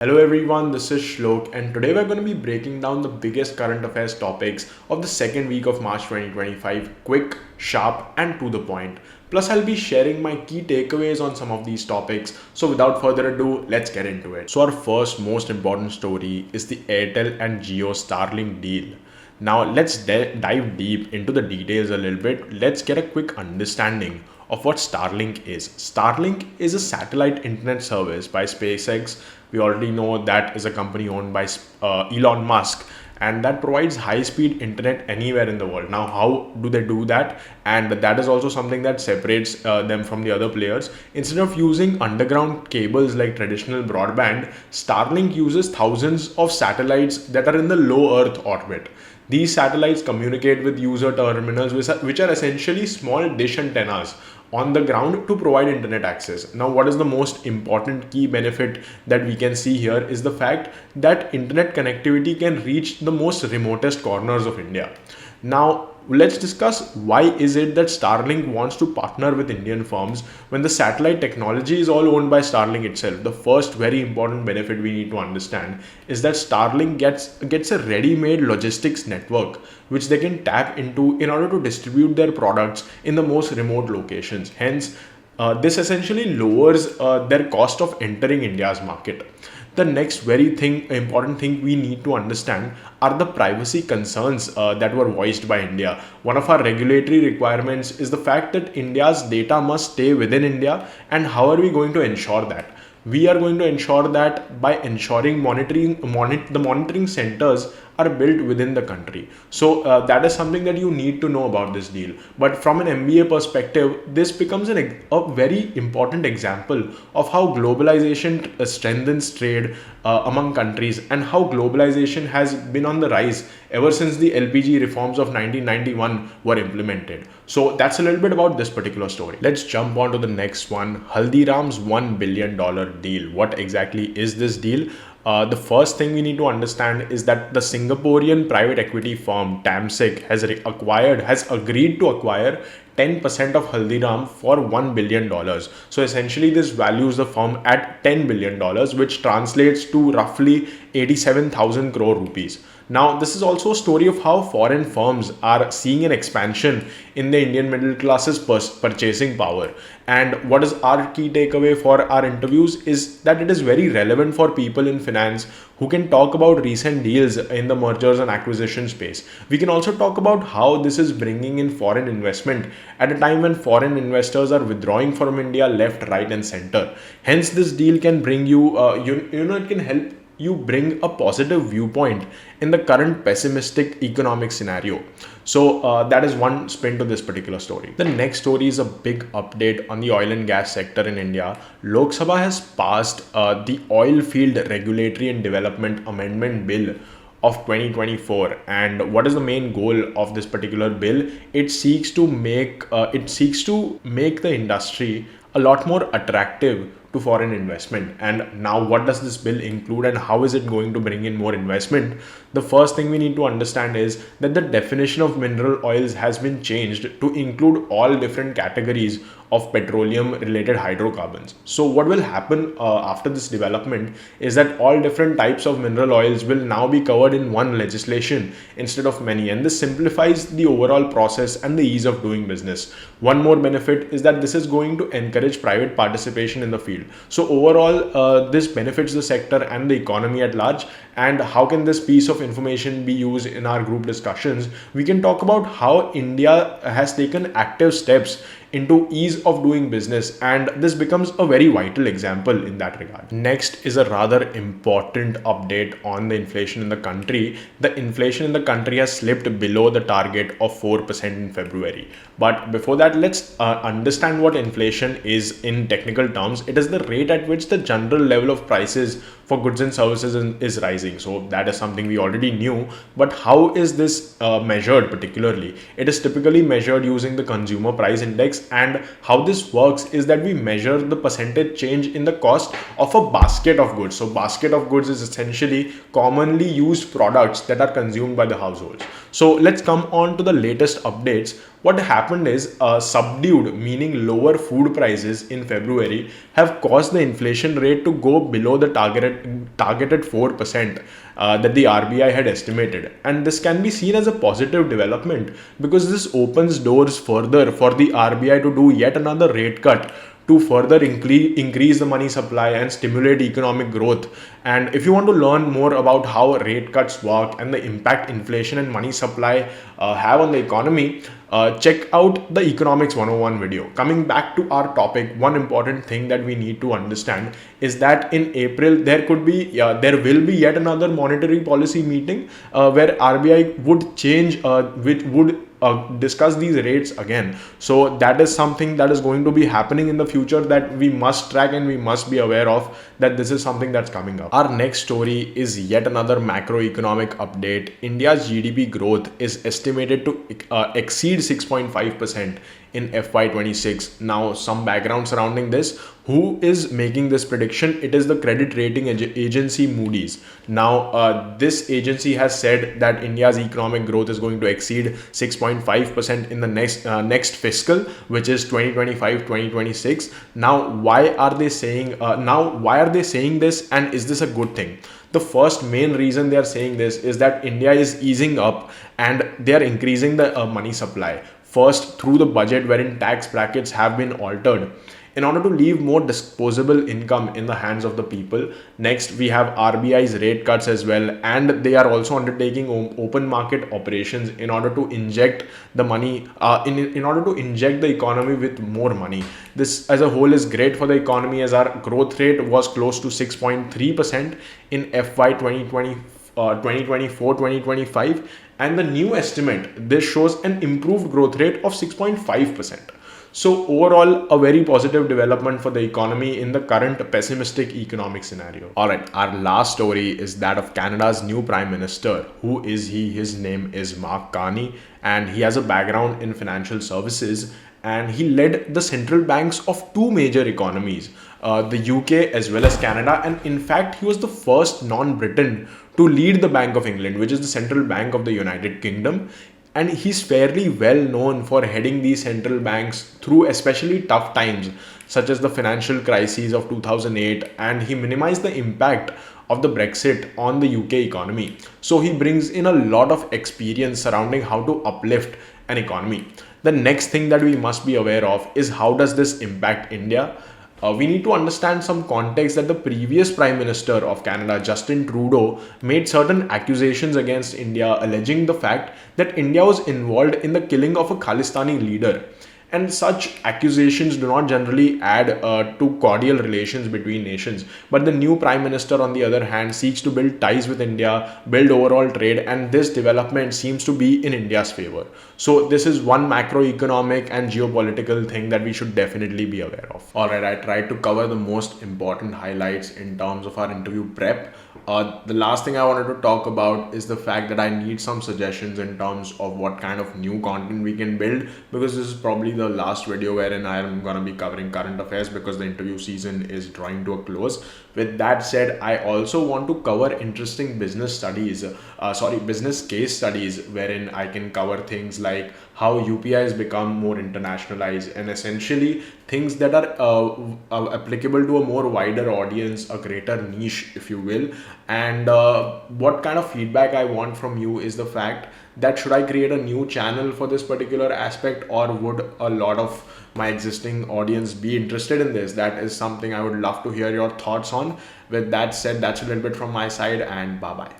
Hello everyone, this is Shlok, and today we're going to be breaking down the biggest current affairs topics of the second week of March 2025, quick, sharp, and to the point. Plus, I'll be sharing my key takeaways on some of these topics. So, without further ado, let's get into it. So, our first most important story is the Airtel and Jio-Starlink deal. Now, let's dive deep into the details a little bit. Let's get a quick understanding of what Starlink is. Starlink is a satellite internet service by SpaceX. We already know that is a company owned by Elon Musk, and that provides high speed internet anywhere in the world. Now, how do they do that? And that is also something that separates them from the other players. Instead of using underground cables like traditional broadband, Starlink uses thousands of satellites that are in the low Earth orbit. These satellites communicate with user terminals, which are essentially small dish antennas on the ground to provide internet access. Now, what is the most important key benefit that we can see here is the fact that internet connectivity can reach the most remotest corners of India. Now, let's discuss why is it that Starlink wants to partner with Indian firms when the satellite technology is all owned by Starlink itself. The first very important benefit we need to understand is that Starlink gets a ready-made logistics network which they can tap into in order to distribute their products in the most remote locations. Hence, this essentially lowers their cost of entering India's market. The next important thing we need to understand are the privacy concerns that were voiced by India. One of our regulatory requirements is the fact that India's data must stay within India, and how are we going to ensure that? We are going to ensure that by ensuring the monitoring centers are built within the country. So that is something that you need to know about this deal. But from an MBA perspective, this becomes a very important example of how globalization strengthens trade among countries, and how globalization has been on the rise ever since the LPG reforms of 1991 were implemented. So that's a little bit about this particular story. Let's jump on to the next one. Haldiram's $1 billion deal. What exactly is this deal? The first thing we need to understand is that the Singaporean private equity firm Temasek has agreed to acquire 10% of Haldiram for $1 billion. So essentially, this values the firm at $10 billion, which translates to roughly 87,000 crore rupees. Now, this is also a story of how foreign firms are seeing an expansion in the Indian middle class's purchasing power. And what is our key takeaway for our interviews is that it is very relevant for people in finance who can talk about recent deals in the mergers and acquisition space. We can also talk about how this is bringing in foreign investment at a time when foreign investors are withdrawing from India left, right, and center. Hence, this deal can bring it can help you bring a positive viewpoint in the current pessimistic economic scenario. So that is one spin to this particular story. The next story is a big update on the oil and gas sector in India. Lok Sabha has passed the Oil Field Regulatory and Development Amendment Bill of 2024, and what is the main goal of this particular bill? It seeks to make the industry a lot more attractive to foreign investment. And now, what does this bill include, and how is it going to bring in more investment? The first thing we need to understand is that the definition of mineral oils has been changed to include all different categories of petroleum related hydrocarbons. So what will happen after this development is that all different types of mineral oils will now be covered in one legislation instead of many, and this simplifies the overall process and the ease of doing business. One more benefit is that this is going to encourage private participation in the field. So overall, this benefits the sector and the economy at large. And how can this piece of information be used in our group discussions? We can talk about how India has taken active steps into ease of doing business, and this becomes a very vital example in that regard. Next is a rather important update on the inflation in the country. The inflation in the country has slipped below the target of 4% in February. But before that, let's understand what inflation is in technical terms. It is the rate at which the general level of prices for goods and services is rising. So that is something we already knew, but how is this measured particularly? It is typically measured using the consumer price index, and how this works is that we measure the percentage change in the cost of a basket of goods. So basket of goods is essentially commonly used products that are consumed by the households. So let's come on to the latest updates. What happened is subdued, meaning lower food prices in February, have caused the inflation rate to go below the targeted 4% that the RBI had estimated. And this can be seen as a positive development because this opens doors further for the RBI to do yet another rate cut to further increase the money supply and stimulate economic growth. And if you want to learn more about how rate cuts work and the impact inflation and money supply have on the economy, check out the Economics 101 video. Coming back to our topic, one important thing that we need to understand is that in April there will be yet another monetary policy meeting where RBI would change, which would discuss these rates again. So that is something that is going to be happening in the future that we must track and we must be aware of, that this is something that's coming up. Our next story is yet another macroeconomic update. India's GDP growth is estimated to exceed 6.5% in FY26. Now, some background surrounding this. Who is making this prediction? It is the credit rating agency Moody's. Now, this agency has said that India's economic growth is going to exceed 6.5% in the next fiscal, which is 2025-2026. Now, why are they saying this, and is this a good thing? The first main reason they are saying this is that India is easing up and they are increasing the money supply. First, through the budget wherein tax brackets have been altered in order to leave more disposable income in the hands of the people. Next, we have RBI's rate cuts as well, and they are also undertaking open market operations in order to inject the money, in order to inject the economy with more money. This as a whole is great for the economy, as our growth rate was close to 6.3% in FY 2024-2025, and the new estimate, this shows an improved growth rate of 6.5%. So overall, a very positive development for the economy in the current pessimistic economic scenario. All right, our last story is that of Canada's new Prime Minister. Who is he? His name is Mark Carney, and he has a background in financial services, and he led the central banks of two major economies, the UK as well as Canada. And in fact, he was the first non-Briton to lead the Bank of England, which is the central bank of the United Kingdom. And he's fairly well known for heading these central banks through especially tough times, such as the financial crises of 2008, and he minimized the impact of the Brexit on the UK economy. So he brings in a lot of experience surrounding how to uplift an economy. The next thing that we must be aware of is how does this impact India? We need to understand some context that the previous Prime Minister of Canada, Justin Trudeau, made certain accusations against India, alleging the fact that India was involved in the killing of a Khalistani leader. And such accusations do not generally add to cordial relations between nations. But the new Prime Minister, on the other hand, seeks to build ties with India, build overall trade, and this development seems to be in India's favor. So this is one macroeconomic and geopolitical thing that we should definitely be aware of. Alright, I tried to cover the most important highlights in terms of our interview prep. The last thing I wanted to talk about is the fact that I need some suggestions in terms of what kind of new content we can build, because this is probably the last video wherein I am going to be covering current affairs because the interview season is drawing to a close. With that said, I also want to cover interesting business case studies wherein I can cover things like how UPI has become more internationalized and essentially things that are applicable to a more wider audience, a greater niche, if you will. And what kind of feedback I want from you is the fact that should I create a new channel for this particular aspect, or would a lot of my existing audience be interested in this? That is something I would love to hear your thoughts on. With that said, that's a little bit from my side, and bye bye.